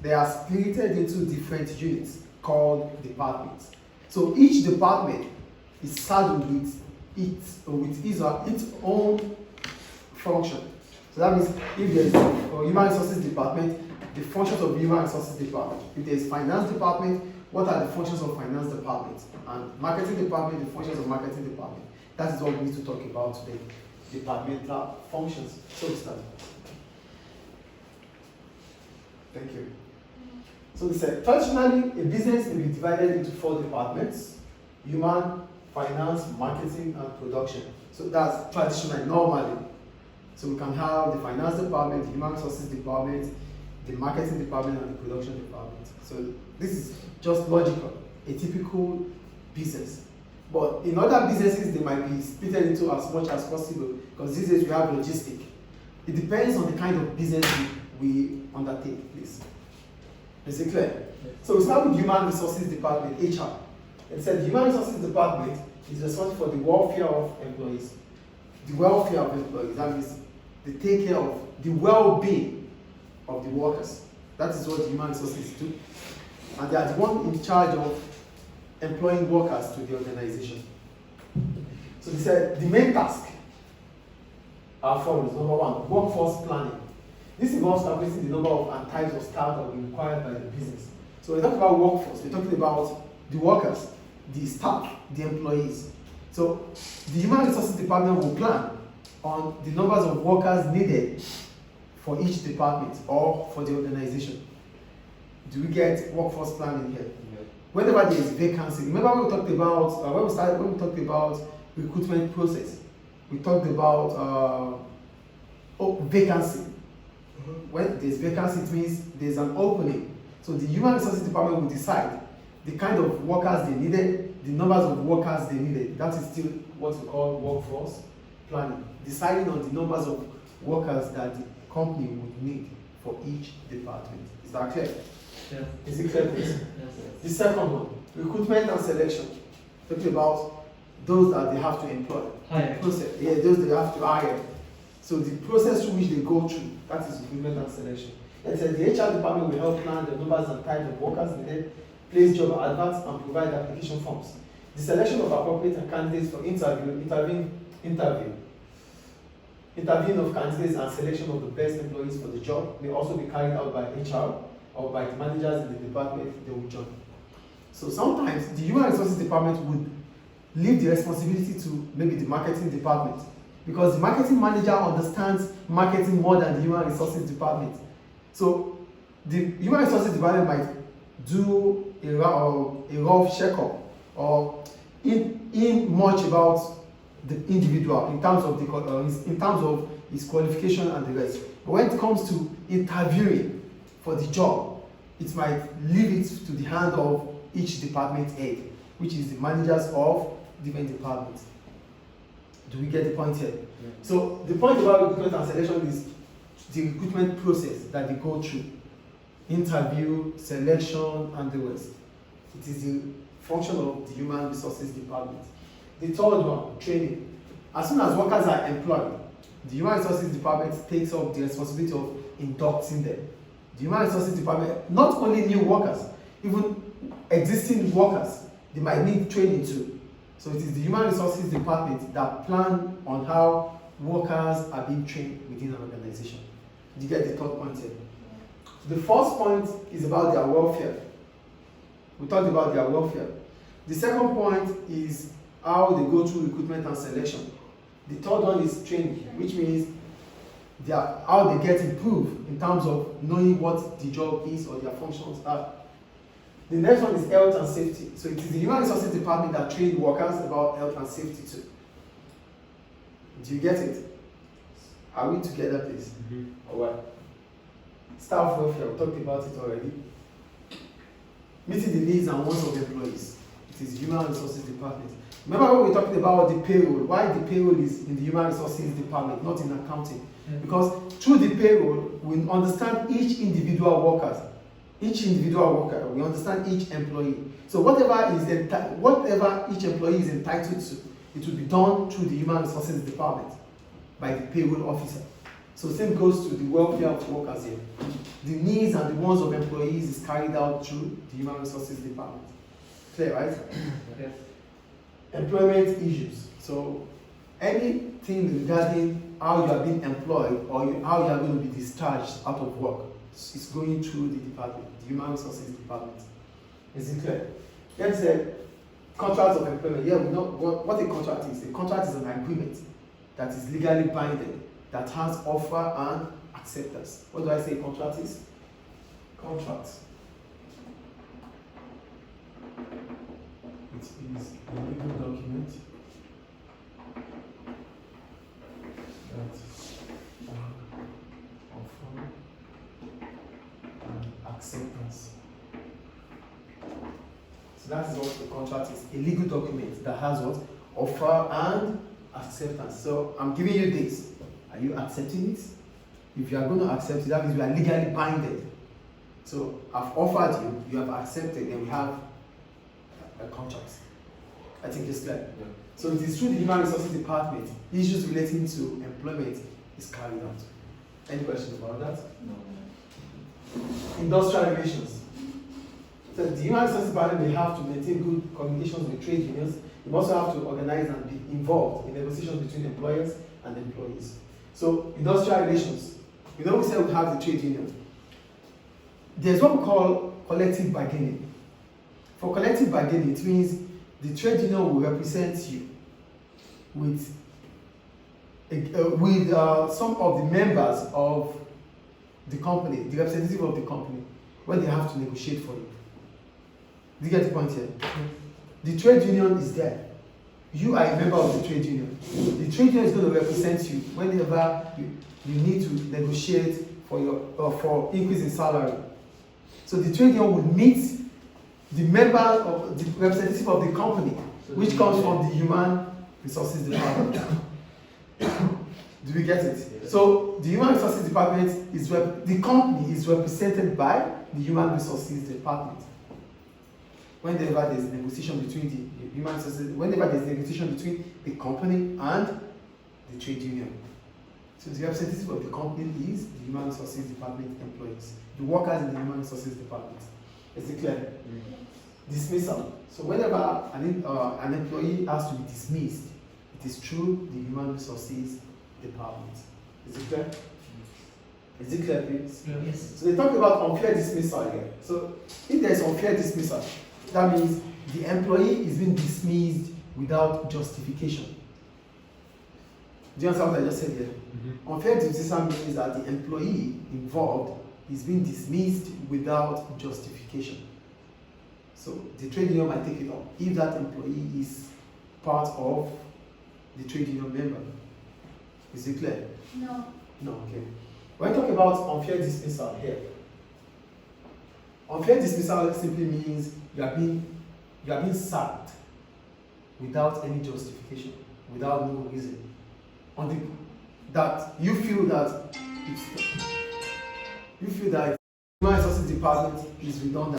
They are split into different units called departments. So each department is saddled with its own function. So that means if there's a human resources department, the functions of the human resources department. If there's finance department, what are the functions of finance department? And marketing department, the functions of marketing department. That is what we need to talk about today. Departmental functions. So we start. Thank you. So we said, traditionally, a business may be divided into 4 departments: human, finance, marketing, and production. So that's traditionally, normally. So we can have the finance department, the human resources department, the marketing department, and the production department. So this is just logical, a typical business. But in other businesses, they might be split into as much as possible, because these days we have logistic. It depends on the kind of business we undertake, please. Is it clear? Yes. So we start with human resources department, HR. It said the human resources department is responsible for the welfare of employees. The welfare of employees, that means they take care of the well-being of the workers. That is what the human resources do. And they are the one in charge of employing workers to the organization. So they said the main task are follows. Number 1, workforce planning. This involves calculating the number of and types of staff that will be required by the business. So when we talk about workforce, we're talking about the workers, the staff, the employees. So the human resources department will plan on the numbers of workers needed for each department or for the organization. Do we get workforce planning here? Yeah. Whenever there is vacancy, remember when we talked about when we talked about recruitment process, we talked about vacancy. When there's vacancy, it means there's an opening. So the human resources department will decide the kind of workers they needed, the numbers of workers they needed. That is still what we call workforce planning. Deciding on the numbers of workers that the company would need for each department. Is that clear? Yes. Is it clear, please? Yes. The second one, recruitment and selection. Talking about those that they have to employ. Hire. Process. Yeah, those they have to hire. So the process through which they go through, that is recruitment and selection. And so the HR department will help plan the numbers and types of workers needed, place job adverts, and provide application forms. The selection of appropriate candidates for interview of candidates and selection of the best employees for the job may also be carried out by HR or by the managers in the department they will join. So sometimes the human resources department would leave the responsibility to maybe the marketing department, because the marketing manager understands marketing more than the human resources department. So the human resources department might do a rough checkup or in much about the individual in terms of his qualification and the rest. But when it comes to interviewing for the job, it might leave it to the hand of each department head, which is the managers of different departments. Do we get the point here? Yeah. So the point about recruitment and selection is the recruitment process that they go through. Interview, selection, and the rest. It is the function of the human resources department. The third one, training. As soon as workers are employed, the human resources department takes up the responsibility of inducting them. The human resources department, not only new workers, even existing workers, they might need training too. So it is the human resources department that plan on how workers are being trained within an organization. Do you get the third point here? The first point is about their welfare. We talked about their welfare. The second point is how they go through recruitment and selection. The third one is training, which means how they get improved in terms of knowing what the job is or their functions are. The next one is health and safety. So it is the human resources department that trains workers about health and safety too. Do you get it? Are we together, please? All right. Staff welfare, we talked about it already. Meeting the needs and wants of employees. It is the human resources department. Remember when we were talking about the payroll, why the payroll is in the human resources department, not in accounting? Because through the payroll, we understand each individual worker. We understand each employee. So whatever each employee is entitled to, it will be done through the human resources department by the payroll officer. So same goes to the welfare of workers here. The needs and the wants of employees is carried out through the Human Resources Department. Clear, right? Yes. Employment issues. So anything regarding how you are being employed or how you are going to be discharged out of work is going through the department, the Human Resources Department. Is it clear? Let's say contracts of employment. Yeah, we know what a contract is. A contract is an agreement that is legally binding, that has offer and acceptance. What do I say contract is? Contract. It is a legal document that offer and acceptance. So that is what the contract is. A legal document that has what? Offer and acceptance. So I'm giving you this. Are you accepting it? If you are going to accept it, that means you are legally binded. So I've offered you, you have accepted, and we have a contract. I think it's clear. Yeah. So it is through the Human Resources Department, issues relating to employment is carried out. Any questions about that? No. Industrial relations. So the Human Resources Department may have to maintain good communications with trade unions. You also have to organize and be involved in negotiations between employers and employees. So industrial relations. We say we have the trade union. There's what we call collective bargaining. For collective bargaining, it means the trade union will represent you with some of the members of the company, the representative of the company, when they have to negotiate for you. Do you get the point here? The trade union is there. You are a member of the trade union. The trade union is going to represent you whenever you need to negotiate for increase in salary. So the trade union will meet the member of the representative of the company, which comes from the Human Resources Department. Do we get it? Yes. So the Human Resources Department is the company is represented by the Human Resources Department. Whenever there's negotiation between the Human Resources, whenever there's negotiation between the company and the trade union. So the representative of the company is the Human Resources Department employees, the workers in the Human Resources Department. Is it clear? Mm-hmm. Dismissal. So whenever an employee has to be dismissed, it is through the Human Resources Department. Is it clear? Is it clear, please? Yes. So they talk about unfair dismissal here. So if there is unfair dismissal, that means the employee is being dismissed without justification. Do you understand what I just said here? Mm-hmm. Unfair dismissal means that the employee involved is being dismissed without justification. So the trade union might take it up if that employee is part of the trade union member. Is it clear? No. No, okay. When I talk about unfair dismissal here, unfair dismissal simply means you are being sacked without any justification, without no reason. That you feel that the Human Resources Department is redundant.